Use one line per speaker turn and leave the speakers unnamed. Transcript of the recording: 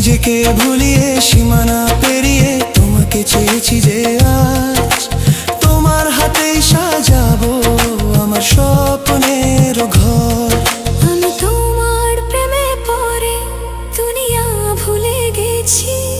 নিজেকে ভুলিয়ে সীমানা পেরিয়ে তোমাকে চেয়েছি যে আজ তোমার হাতেই সাজাবো আমার স্বপ্নের ঘর।
আমি তোমার প্রেমে পড়ে দুনিয়া ভুলে গেছি।